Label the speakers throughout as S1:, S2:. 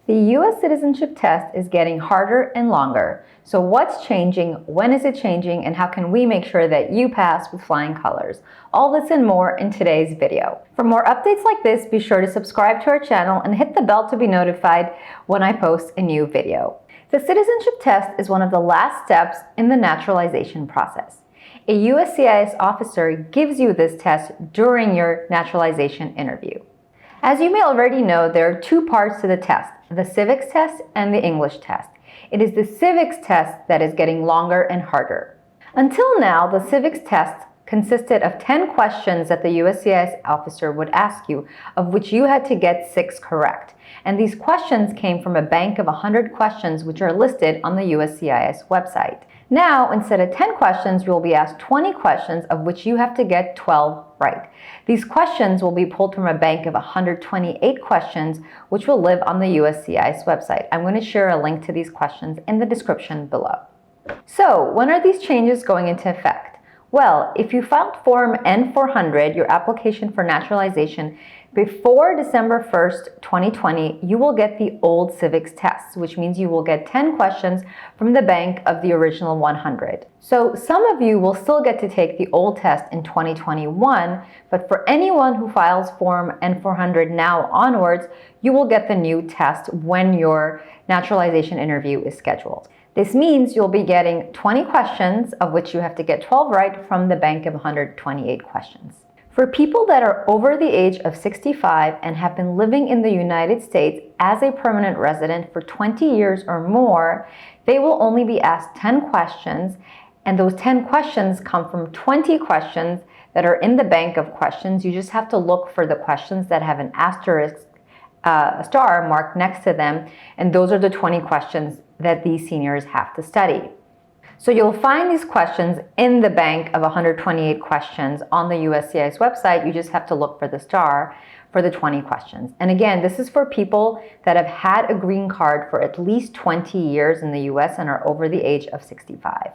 S1: The U.S. citizenship test is getting harder and longer. So what's changing, when is it changing, and how can we make sure that you pass with flying colors? All this and more in today's video. For more updates like this, be sure to subscribe to our channel and hit the bell to be notified when I post a new video. The citizenship test is one of the last steps in the naturalization process. A USCIS officer gives you this test during your naturalization interview. As you may already know, there are two parts to the test, the civics test and the English test. It is the civics test that is getting longer and harder. Until now, the civics test consisted of 10 questions that the USCIS officer would ask you, of which you had to get 6 correct. And these questions came from a bank of 100 questions which are listed on the USCIS website. Now, instead of 10 questions, you will be asked 20 questions, of which you have to get 12 right. These questions will be pulled from a bank of 128 questions, which will live on the USCIS website. I'm going to share a link to these questions in the description below. So, when are these changes going into effect? Well, if you filed Form N-400, your application for naturalization, before December 1st, 2020, you will get the old civics test, which means you will get 10 questions from the bank of the original 100. So some of you will still get to take the old test in 2021, but for anyone who files Form N-400 now onwards, you will get the new test when your naturalization interview is scheduled. This means you'll be getting 20 questions, of which you have to get 12 right from the bank of 128 questions. For people that are over the age of 65 and have been living in the United States as a permanent resident for 20 years or more, they will only be asked 10 questions, and those 10 questions come from 20 questions that are in the bank of questions. You just have to look for the questions that have an asterisk, a star marked next to them, and those are the 20 questions that these seniors have to study. So you'll find these questions in the bank of 128 questions on the USCIS website. You just have to look for the star for the 20 questions. And again, this is for people that have had a green card for at least 20 years in the US and are over the age of 65.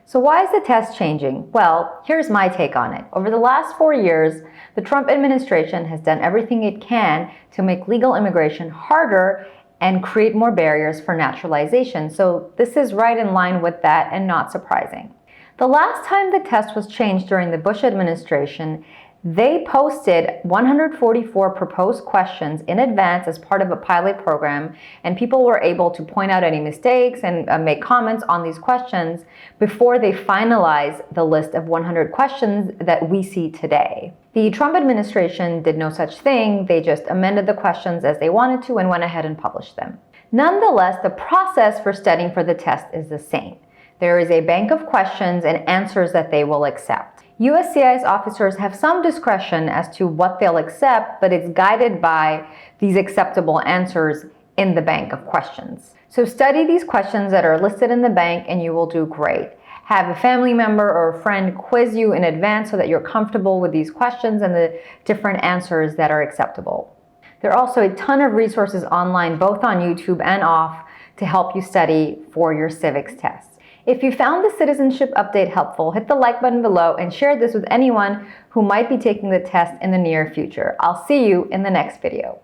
S1: So why is the test changing? Well, here's my take on it. Over the last 4 years, the Trump administration has done everything it can to make legal immigration harder and create more barriers for naturalization. So this is right in line with that and not surprising. The last time the test was changed during the Bush administration, they posted 144 proposed questions in advance as part of a pilot program, and people were able to point out any mistakes and make comments on these questions before they finalized the list of 100 questions that we see today. The Trump administration did no such thing. They just amended the questions as they wanted to and went ahead and published them. Nonetheless, the process for studying for the test is the same. There is a bank of questions and answers that they will accept. USCIS officers have some discretion as to what they'll accept, but it's guided by these acceptable answers in the bank of questions. So study these questions that are listed in the bank and you will do great. Have a family member or a friend quiz you in advance so that you're comfortable with these questions and the different answers that are acceptable. There are also a ton of resources online, both on YouTube and off, to help you study for your civics test. If you found the citizenship update helpful, hit the like button below and share this with anyone who might be taking the test in the near future. I'll see you in the next video.